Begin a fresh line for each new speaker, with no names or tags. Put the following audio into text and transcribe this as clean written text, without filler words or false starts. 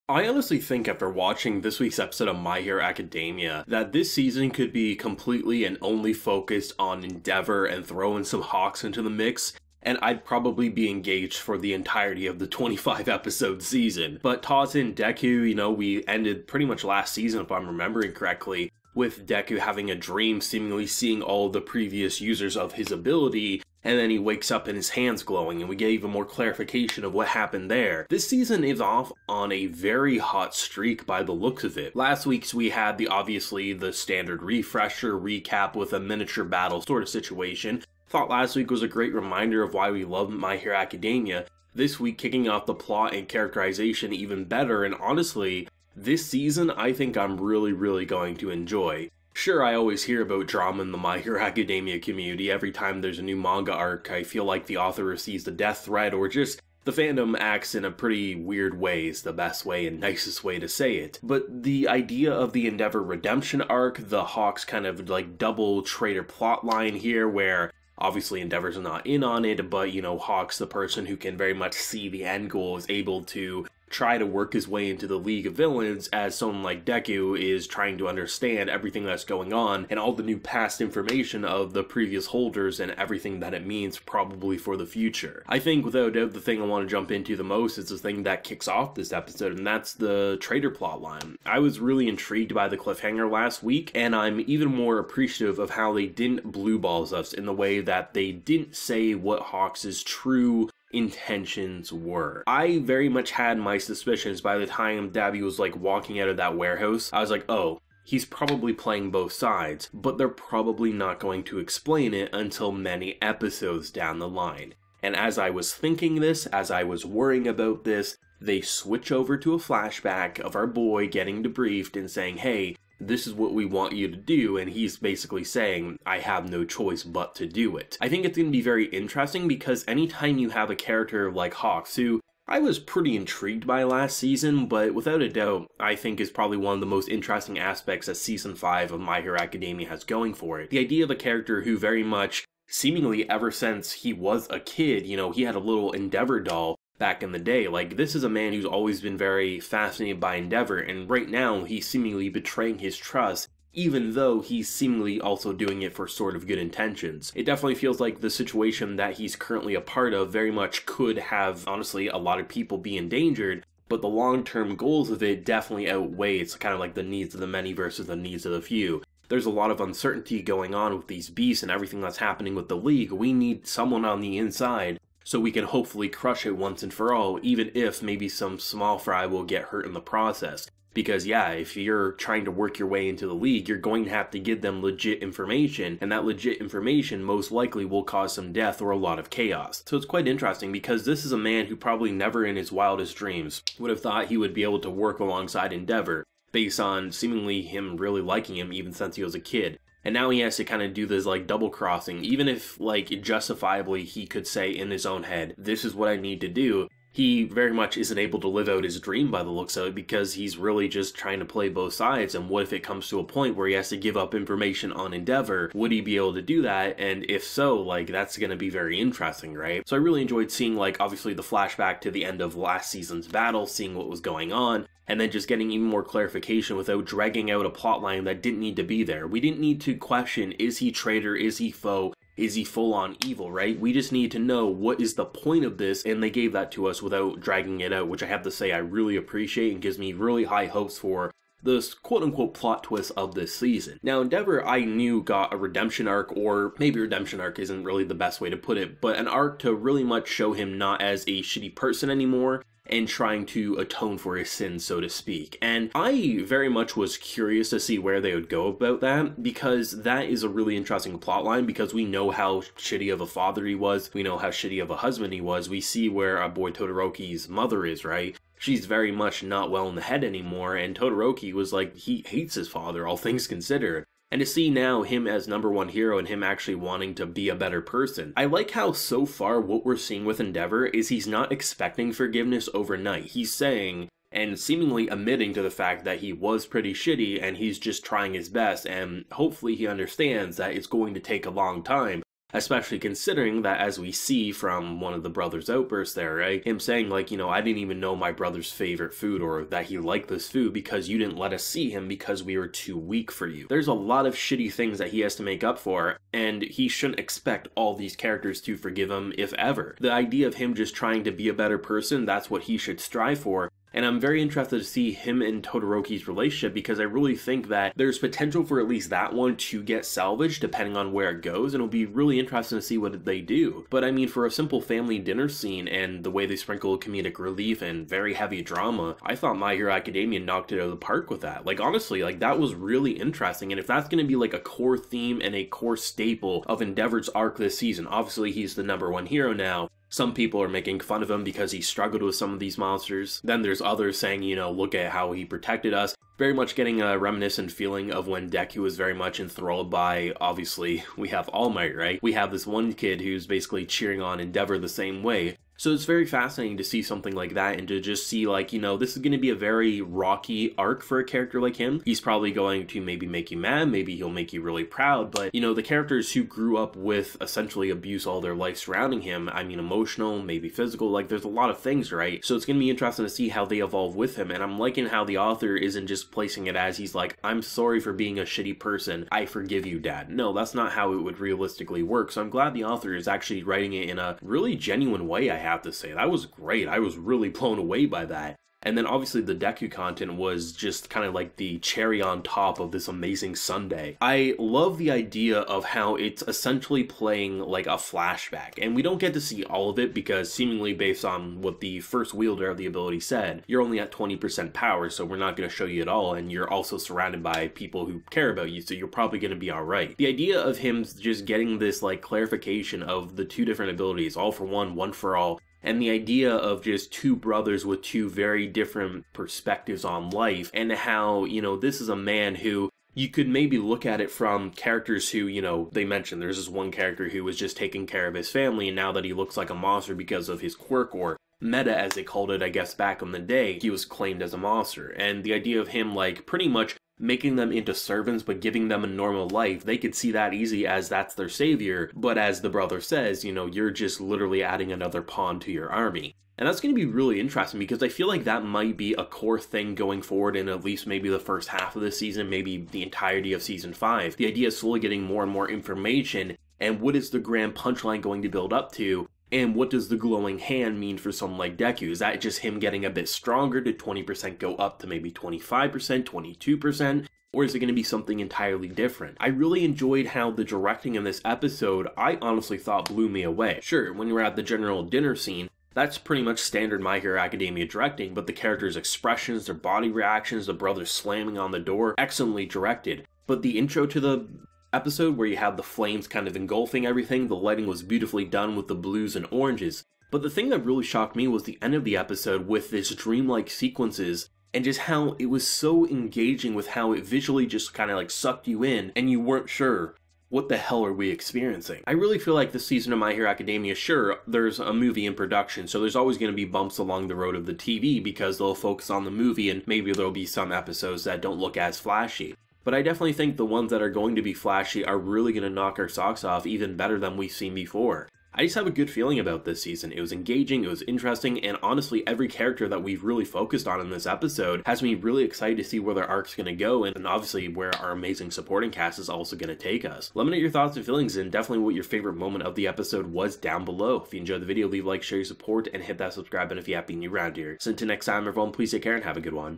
I honestly think after watching this week's episode of My Hero Academia that this season could be completely and only focused on Endeavor and throwing some Hawks into the mix, and I'd probably be engaged for the entirety of the 25 episode season. But toss in Deku, we ended pretty much last season, if I'm remembering correctly, with Deku having a dream, seemingly seeing all of the previous users of his ability, and then he wakes up and his hand's glowing, and we get even more clarification of what happened there. This season is off on a very hot streak by the looks of it. Last week's we had obviously the standard refresher recap with a miniature battle sort of situation. Thought last week was a great reminder of why we love My Hero Academia. This week kicking off the plot and characterization even better, and honestly, this season I think I'm really going to enjoy. Sure, I always hear about drama in the My Hero Academia community. Every time there's a new manga arc, I feel like the author receives a death threat, or just the fandom acts in a pretty weird way is the best way and nicest way to say it. But the idea of the Endeavor redemption arc, the Hawks kind of double traitor plotline here, where obviously Endeavor's not in on it, but Hawks, the person who can very much see the end goal, is able to try to work his way into the League of Villains, as someone like Deku is trying to understand everything that's going on and all the new past information of the previous holders and everything that it means probably for the future. I think without a doubt the thing I want to jump into the most is the thing that kicks off this episode, and that's the traitor plotline. I was really intrigued by the cliffhanger last week, and I'm even more appreciative of how they didn't blue balls us in the way that they didn't say what Hawks' true intentions were. I very much had my suspicions by the time Dabi was walking out of that warehouse. I was like, oh, he's probably playing both sides, but they're probably not going to explain it until many episodes down the line. And as I was thinking this, as I was worrying about this, they switch over to a flashback of our boy getting debriefed and saying, hey, this is what we want you to do, and he's basically saying, I have no choice but to do it. I think it's going to be very interesting because anytime you have a character like Hawks, who I was pretty intrigued by last season, but without a doubt, I think is probably one of the most interesting aspects that Season 5 of My Hero Academia has going for it. The idea of a character who very much, seemingly ever since he was a kid, he had a little Endeavor doll back in the day. This is a man who's always been very fascinated by Endeavor, and right now he's seemingly betraying his trust, even though he's seemingly also doing it for sort of good intentions. It definitely feels like the situation that he's currently a part of very much could have, honestly, a lot of people be endangered, but the long-term goals of it definitely outweigh. It's kind of like the needs of the many versus the needs of the few. There's a lot of uncertainty going on with these beasts and everything that's happening with the League. We need someone on the inside so we can hopefully crush it once and for all, even if maybe some small fry will get hurt in the process. Because yeah, if you're trying to work your way into the League, you're going to have to give them legit information, and that legit information most likely will cause some death or a lot of chaos. So it's quite interesting because this is a man who probably never in his wildest dreams would have thought he would be able to work alongside Endeavor, based on seemingly him really liking him even since he was a kid. And now he has to kind of do this double crossing, even if justifiably he could say in his own head, this is what I need to do. He very much isn't able to live out his dream by the looks of it because he's really just trying to play both sides. And what if it comes to a point where he has to give up information on Endeavor? Would he be able to do that? And if so, that's going to be very interesting, right? So I really enjoyed seeing obviously the flashback to the end of last season's battle, seeing what was going on, and then just getting even more clarification without dragging out a plotline that didn't need to be there. We didn't need to question, is he traitor, is he foe, is he full-on evil, right? We just need to know what is the point of this, and they gave that to us without dragging it out, which I have to say I really appreciate and gives me really high hopes for the quote-unquote plot twist of this season. Now, Endeavor, I knew, got a redemption arc, or maybe redemption arc isn't really the best way to put it, but an arc to really much show him not as a shitty person anymore, and trying to atone for his sins, so to speak. And I very much was curious to see where they would go about that, because that is a really interesting plotline, because we know how shitty of a father he was, we know how shitty of a husband he was, we see where our boy Todoroki's mother is, right? She's very much not well in the head anymore, and Todoroki was he hates his father, all things considered. And to see now him as #1 hero and him actually wanting to be a better person. I like how so far what we're seeing with Endeavor is he's not expecting forgiveness overnight. He's saying, and seemingly admitting to the fact that he was pretty shitty and he's just trying his best, and hopefully he understands that it's going to take a long time Especially considering that, as we see from one of the brothers' outbursts there, right? Him saying, like, I didn't even know my brother's favorite food or that he liked this food because you didn't let us see him because we were too weak for you. There's a lot of shitty things that he has to make up for, and he shouldn't expect all these characters to forgive him, if ever. The idea of him just trying to be a better person, that's what he should strive for. And I'm very interested to see him and Todoroki's relationship because I really think that there's potential for at least that one to get salvaged depending on where it goes, and it'll be really interesting to see what they do. But I mean, for a simple family dinner scene and the way they sprinkle comedic relief and very heavy drama, I thought My Hero Academia knocked it out of the park with that. Like, honestly, like, that was really interesting, and if that's going to be like a core theme and a core staple of Endeavor's arc this season, obviously he's the #1 hero now. Some people are making fun of him because he struggled with some of these monsters. Then there's others saying, look at how he protected us. Very much getting a reminiscent feeling of when Deku was very much enthralled by, obviously, we have All Might, right? We have this one kid who's basically cheering on Endeavor the same way. So it's very fascinating to see something like that and to just see, like, this is going to be a very rocky arc for a character like him. He's probably going to maybe make you mad, maybe he'll make you really proud, but, the characters who grew up with essentially abuse all their life surrounding him, I mean emotional, maybe physical, like, there's a lot of things, right? So it's going to be interesting to see how they evolve with him, and I'm liking how the author isn't just placing it as he's like, I'm sorry for being a shitty person, I forgive you, Dad. No, that's not how it would realistically work, so I'm glad the author is actually writing it in a really genuine way, I have to say. That was great. I was really blown away by that. And then obviously the Deku content was just kind of like the cherry on top of this amazing sundae. I love the idea of how it's essentially playing like a flashback, and we don't get to see all of it because seemingly based on what the first wielder of the ability said, you're only at 20% power, so we're not going to show you it all, and you're also surrounded by people who care about you, so you're probably going to be alright. The idea of him just getting this like clarification of the two different abilities, all for one, one for all, and the idea of just two brothers with two very different perspectives on life, and how, this is a man who you could maybe look at it from characters who, they mentioned there's this one character who was just taking care of his family, and now that he looks like a monster because of his quirk, or meta as they called it, I guess, back in the day, he was claimed as a monster. And the idea of him, like, pretty much making them into servants but giving them a normal life, they could see that easy as that's their savior, but as the brother says, you're just literally adding another pawn to your army. And that's going to be really interesting because I feel like that might be a core thing going forward in at least maybe the first half of the season, maybe the entirety of Season 5. The idea is slowly getting more and more information, and what is the grand punchline going to build up to? And what does the glowing hand mean for someone like Deku? Is that just him getting a bit stronger? Did 20% go up to maybe 25%, 22%? Or is it going to be something entirely different? I really enjoyed how the directing in this episode, I honestly thought, blew me away. Sure, when you're at the general dinner scene, that's pretty much standard My Hero Academia directing, but the characters' expressions, their body reactions, the brothers slamming on the door, excellently directed. But the intro to the episode where you have the flames kind of engulfing everything, the lighting was beautifully done with the blues and oranges. But the thing that really shocked me was the end of the episode with this dreamlike sequences and just how it was so engaging with how it visually just kind of like sucked you in and you weren't sure, what the hell are we experiencing? I really feel like this season of My Hero Academia, sure, there's a movie in production, so there's always going to be bumps along the road of the TV because they'll focus on the movie and maybe there'll be some episodes that don't look as flashy. But I definitely think the ones that are going to be flashy are really going to knock our socks off even better than we've seen before. I just have a good feeling about this season. It was engaging, it was interesting, and honestly every character that we've really focused on in this episode has me really excited to see where their arc's going to go, and obviously where our amazing supporting cast is also going to take us. Let me know your thoughts and feelings, and definitely what your favorite moment of the episode was down below. If you enjoyed the video, leave a like, share your support, and hit that subscribe button if you happen to be new around here. So until next time everyone, please take care and have a good one.